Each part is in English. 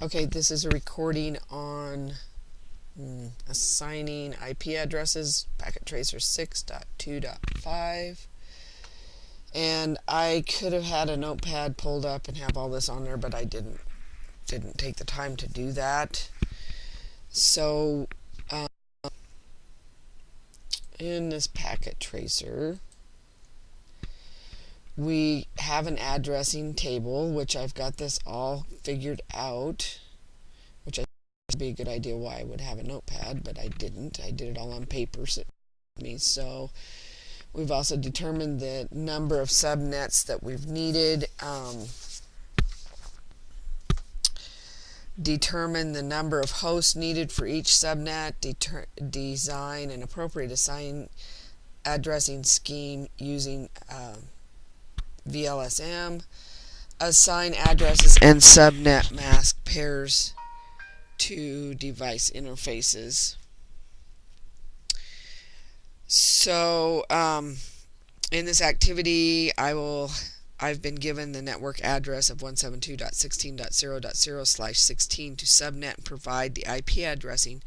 Okay, this is a recording on assigning IP addresses, packet tracer 6.2.5. And I could have had a notepad pulled up and have all this on there, but I didn't take the time to do that. So in this packet tracer, we have an addressing table, which I've got this all figured out, which I think would be a good idea why I would have a notepad, but I didn't. I did it all on paper. So we've also determined the number of subnets that we've needed, determine the number of hosts needed for each subnet, design an appropriate addressing scheme using VLSM, assign addresses and subnet mask pairs to device interfaces. So in this activity, I've been given the network address of 172.16.0.0/16 to subnet and provide the IP addressing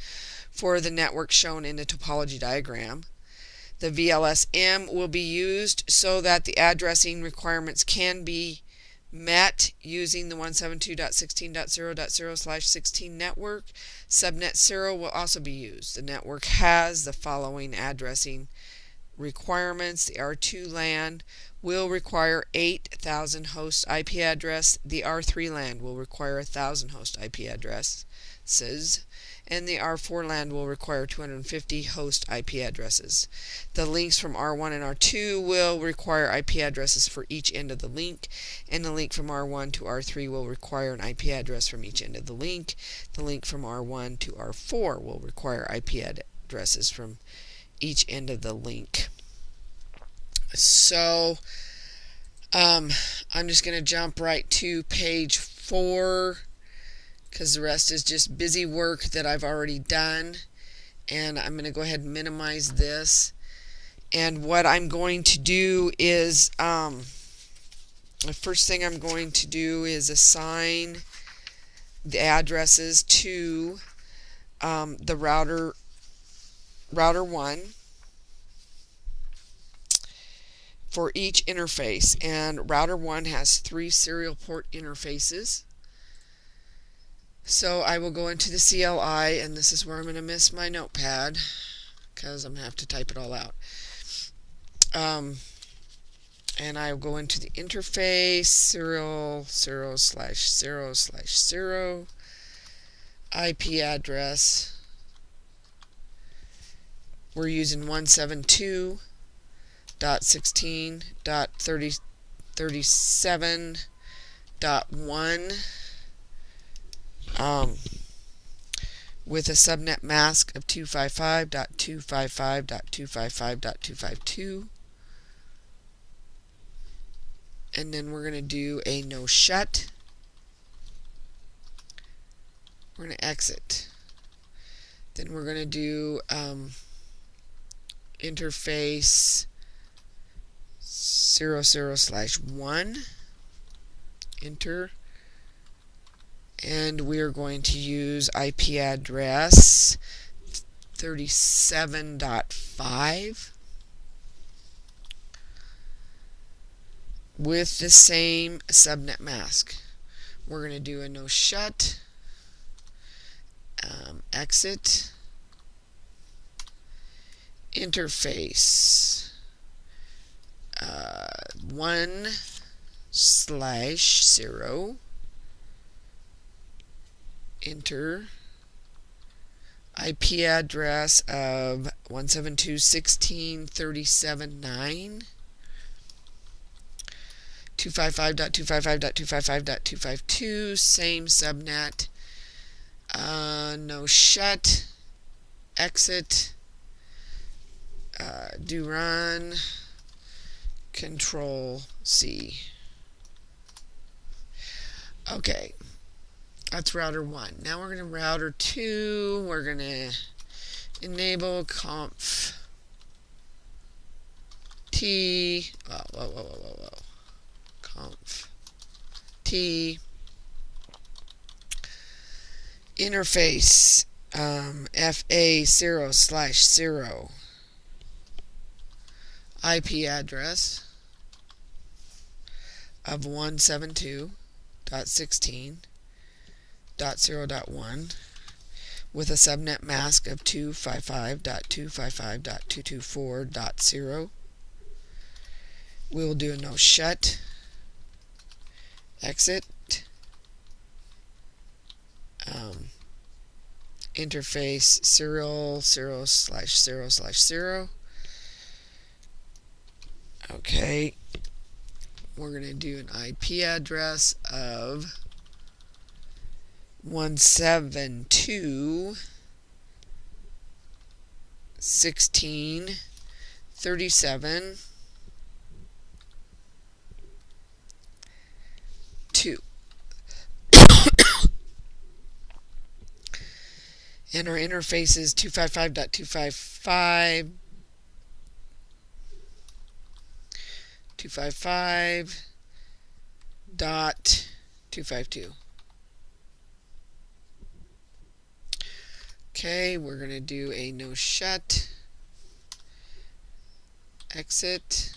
for the network shown in the topology diagram. The VLSM will be used so that the addressing requirements can be met using the 172.16.0.0/16 network. Subnet 0 will also be used. The network has the following addressing requirements. The R2 LAN will require 8,000 host IP address. The R3 LAN will require 1,000 host IP addresses. And the R4 LAN will require 250 host IP addresses. The links from R1 and R2 will require IP addresses for each end of the link, and the link from R1 to R3 will require an IP address from each end of the link. The link from R1 to R4 will require IP addresses from each end of the link. So I'm just going to jump right to page 4, because the rest is just busy work that I've already done, and I'm going to go ahead and minimize this. And what I'm going to do is the first thing I'm going to do is assign the addresses to the router 1 for each interface, and router 1 has 3 serial port interfaces. So I will go into the CLI, and this is where I'm going to miss my notepad because I'm going to have to type it all out. And I will go into the interface, serial 0/0/0/0, IP address. We're using 172.16.37.1 with a subnet mask of 255.255.255.252. And then we're going to do a no shut. We're going to exit. Then we're going to do interface 00/1, enter, and we are going to use IP address 37.5 with the same subnet mask. We're going to do a no shut, exit, interface 1/0, enter, IP address of 172.16.37.9, 255.255.255.252, same subnet, no shut, exit, do run, Control C. Okay, that's router 1. Now we're going to router 2. We're going to enable conf T. Conf T interface FA0/0 IP address of 172.16.0.1 with a subnet mask of 255.255.224.0. We'll do a no shut, exit, interface serial 0/0/0. Okay, we're going to do an IP address of 172.16.37.2. And our interface is 255.255.252. Okay, we're going to do a no shut, exit,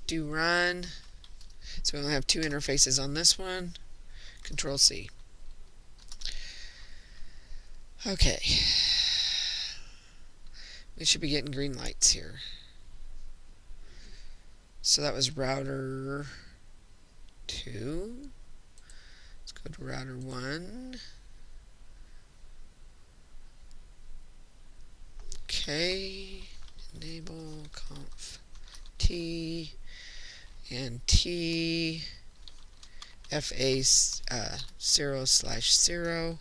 do run. So we only have two interfaces on this one. Control C. Okay. We should be getting green lights here. So that was router 2. Let's go to router 1. Okay. Enable conf T and T FA 0/0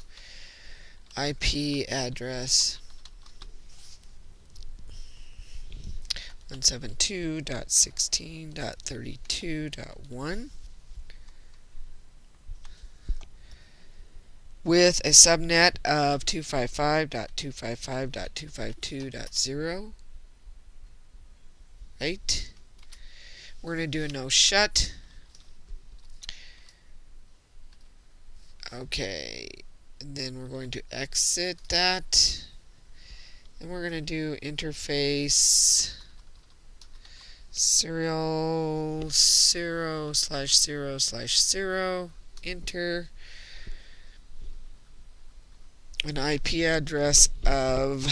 IP address 172.16.32.1 with a subnet of 255.255.252.0. Right? We're going to do a no shut. Okay. And then we're going to exit that. And we're going to do interface serial 0/0/0. Enter an IP address of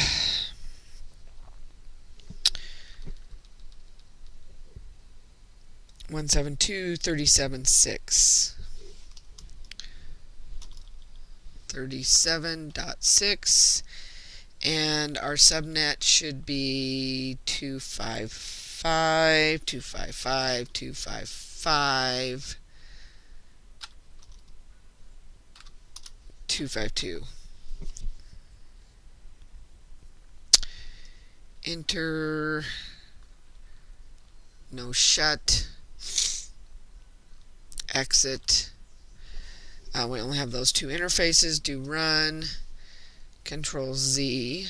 172.37.6. 37.6, and our subnet should be 255.255.252. Enter, no shut, exit. We only have those two interfaces. Do run, Control Z.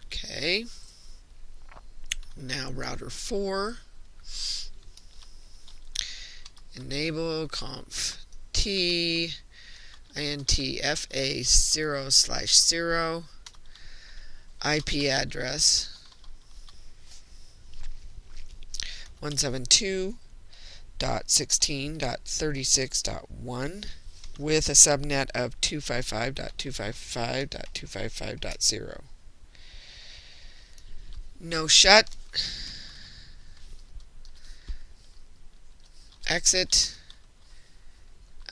Okay. Now router 4. Enable conf T INTFA 0/0 IP address 172.16.36.1 with a subnet of 255.255.255.0. No shut. Exit.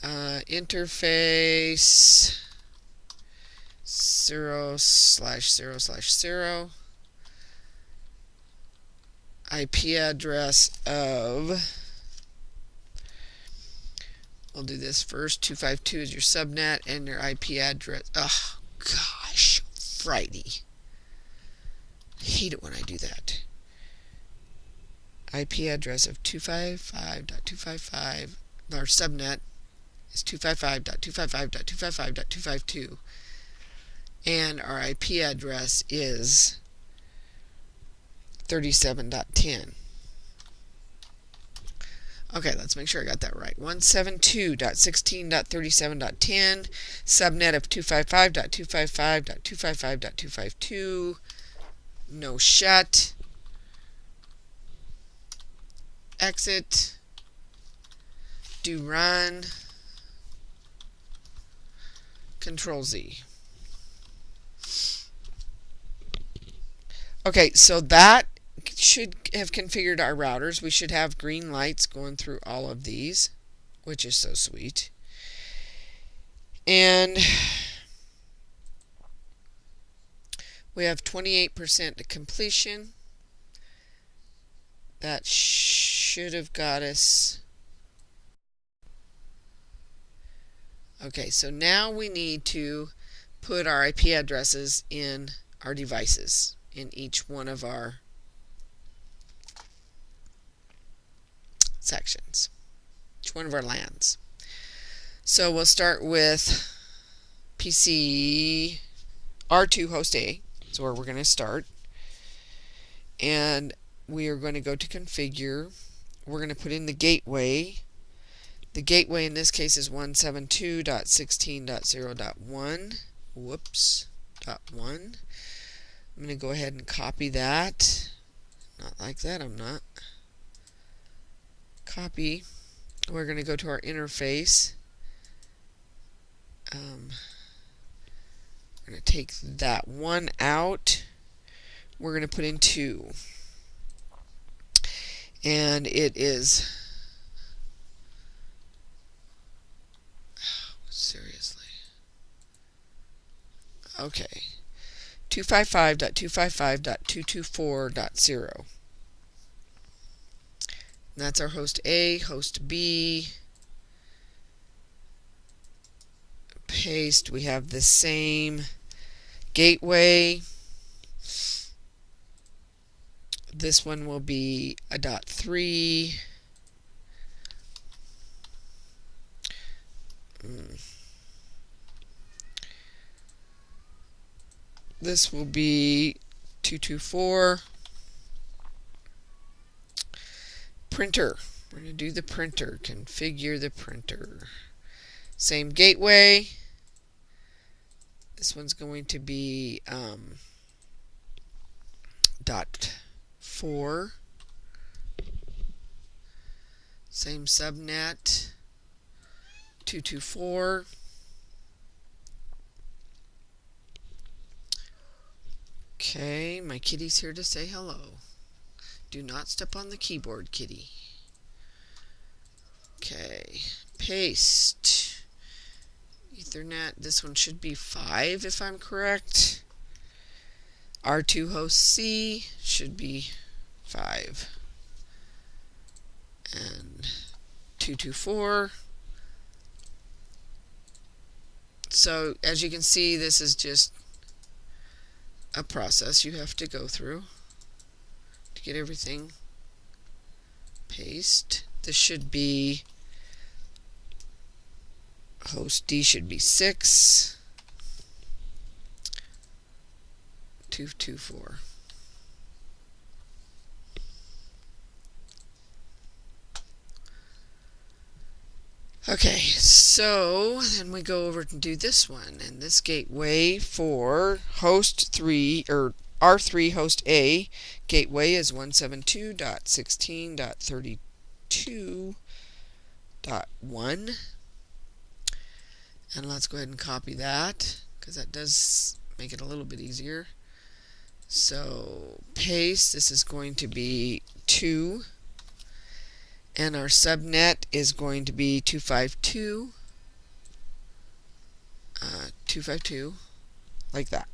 Interface 0/0/0. IP address of, we'll do this first, 252 is your subnet, and your IP address, oh gosh, Friday. I hate it when I do that. IP address of 255.255, our subnet is 255.255.255.252, and our IP address is 37.10. Okay, let's make sure I got that right. 172.16.37.10, subnet of 255.255.255.252, no shut, exit, do run, Control Z. Okay, so that should have configured our routers. We should have green lights going through all of these, which is so sweet. And we have 28% completion. That should have got us. Okay, so now we need to put our IP addresses in our devices, in each one of our sections, each one of our LANs. So we'll start with PC R2 host A. That's where we're going to start. And we are going to go to configure. We're going to put in the gateway. The gateway in this case is 172.16.0.1. Whoops. .1. I'm going to go ahead and copy that. Not like that, I'm not. Copy. We're going to go to our interface. We're going to take that one out. We're going to put in 2. And it is... seriously. Okay. 255.255.224.0. That's our host A, host B. Paste. We have the same gateway. This one will be a .3. This will be 224. Printer. We're going to do the printer. Configure the printer. Same gateway. This one's going to be .4. Same subnet. 224. Okay, my kitty's here to say hello. Do not step on the keyboard, kitty. Okay, paste. Ethernet, this one should be 5 if I'm correct. R2 host C should be 5. And 224. So, as you can see, this is just a process you have to go through to get everything. Paste. This should be host D should be 6. 224. Okay, so then we go over and do this one, and this gateway for host 3 or R3 host A gateway is 172.16.32.1. And let's go ahead and copy that, because that does make it a little bit easier. So paste, this is going to be 2. And our subnet is going to be 252, like that.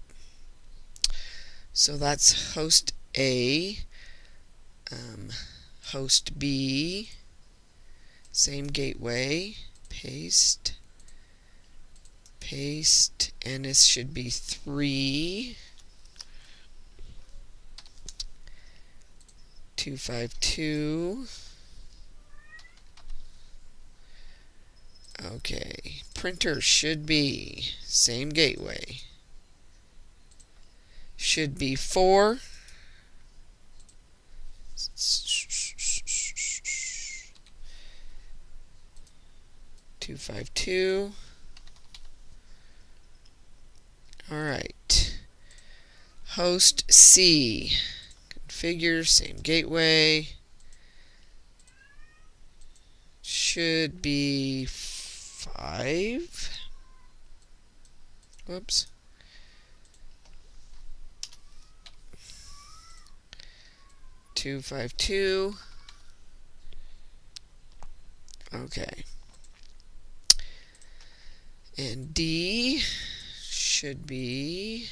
So that's host A, host B, same gateway, paste, paste, and this should be 3, 252. Okay, printer should be same gateway. Should be 4. 252. Alright. Host C. Configure, same gateway. Should be 5. Whoops. Two 5.2. Okay. And D should be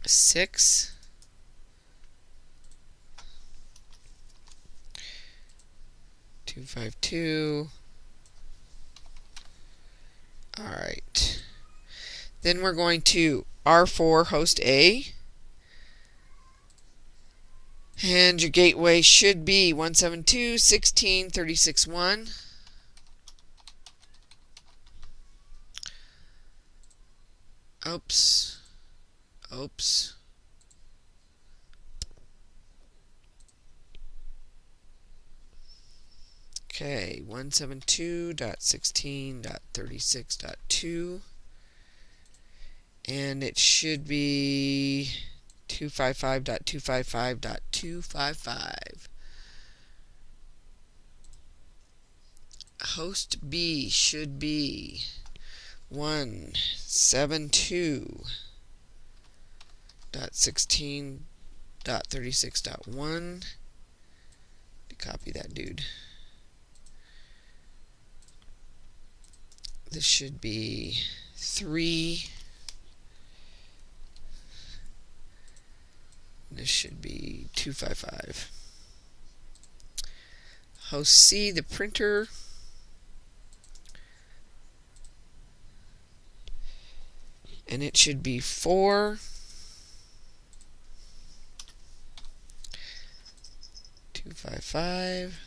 6. 252. Alright. Then we're going to R4 host A. And your gateway should be 172.16.36.1. Oops. Oops. Okay, 172.16.36.2. And it should be 255.255.255. Host B should be 172.16.36.1. Copy that, dude. This should be 3. This should be 255. Host C, the printer. And it should be 4. 255.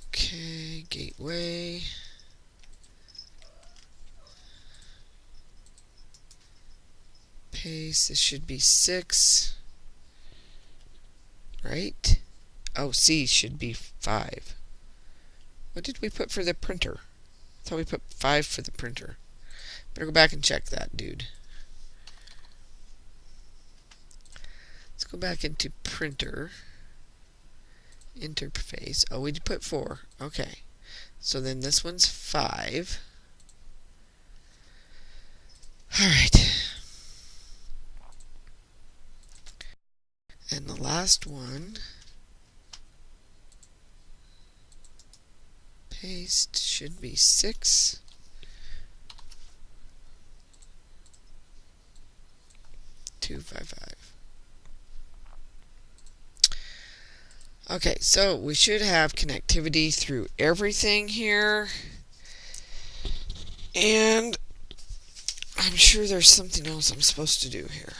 Okay, gateway. Paste. This should be 6. Right? Oh, C should be 5. What did we put for the printer? I thought we put 5 for the printer. Better go back and check that, dude. Let's go back into printer. Interface. Oh, we did put 4. Okay. So then this one's 5. Alright. And the last one, paste, should be 6. Okay, so we should have connectivity through everything here. And I'm sure there's something else I'm supposed to do here.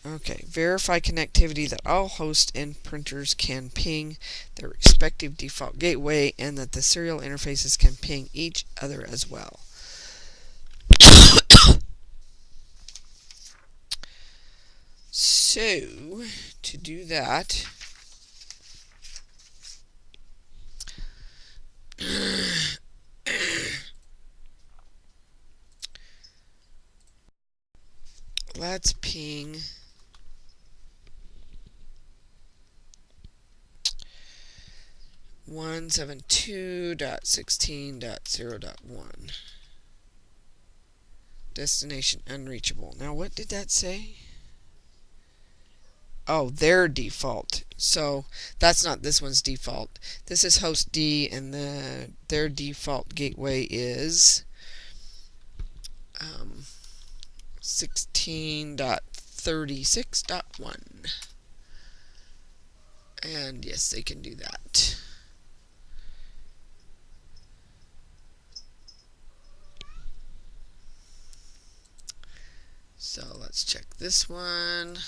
Okay, verify connectivity that all hosts and printers can ping their respective default gateway and that the serial interfaces can ping each other as well. So, to do that, let's ping 172.16.0.1. Destination unreachable. Now, what did that say? Oh, their default. So that's not this one's default. This is host D, and their default gateway is 16.36.1. And yes, they can do that. So let's check this one.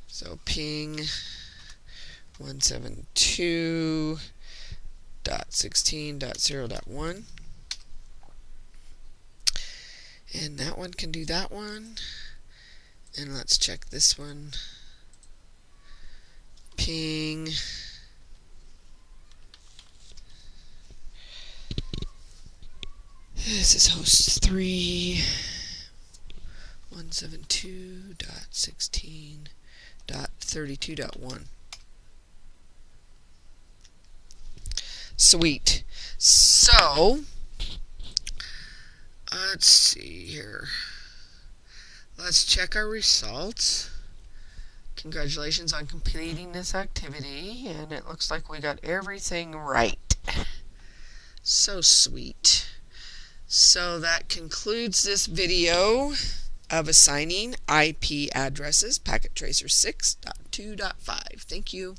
So ping 172.16.0.1. And that one can do that one. And let's check this one. Ping. This is host 3. 172.16.32.1. Sweet. So, let's see here. Let's check our results. Congratulations on completing this activity, and it looks like we got everything right. So sweet. So that concludes this video of assigning IP addresses, packet tracer 6.2.5. Thank you.